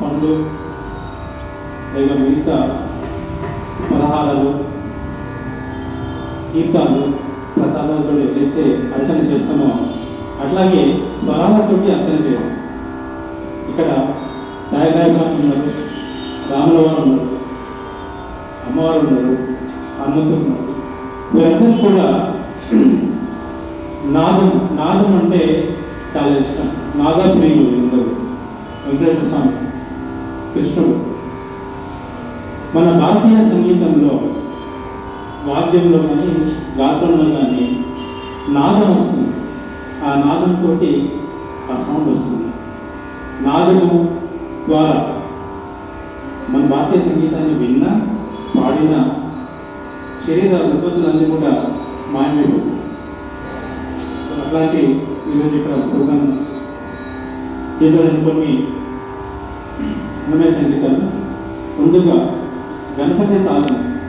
పండ్లు లేక మిగతా పలహారాలు కీర్తాలు ప్రసాదాలతో ఎట్లయితే అర్చన చేస్తామో అట్లాగే స్వరాలతోటి అర్చన చేయడం. ఇక్కడ తాయగాయ స్వామి ఉన్నారు, రాముల వారు ఉన్నారు, అమ్మవారు ఉన్నారు, హనుమంతుడు ఉన్నారు. వీరందరూ కూడా నాదం అంటే చాలా ఇష్టం. నాదప్రియులు వీరందరూ. వెంకటేశ్వర స్వామి, కృష్ణుడు. మన భారతీయ సంగీతంలో వాద్యంలో కానీ గాత్రంలో కానీ నాదం వస్తుంది. ఆ నాదంతో ఆ సౌండ్ వస్తుంది. నాదము ద్వారా మన భారతీయ సంగీతాన్ని విన్నా పాడిన శరీర రుగ్మతులన్నీ కూడా మాయమైపోతుంది. సో అట్లాంటి ఈరోజు ఇక్కడ ప్రోగ్రాం దీంట్లో నేను కొన్ని అన్నమయ్య సంగీతాలు. ముందుగా గణపతి తాళం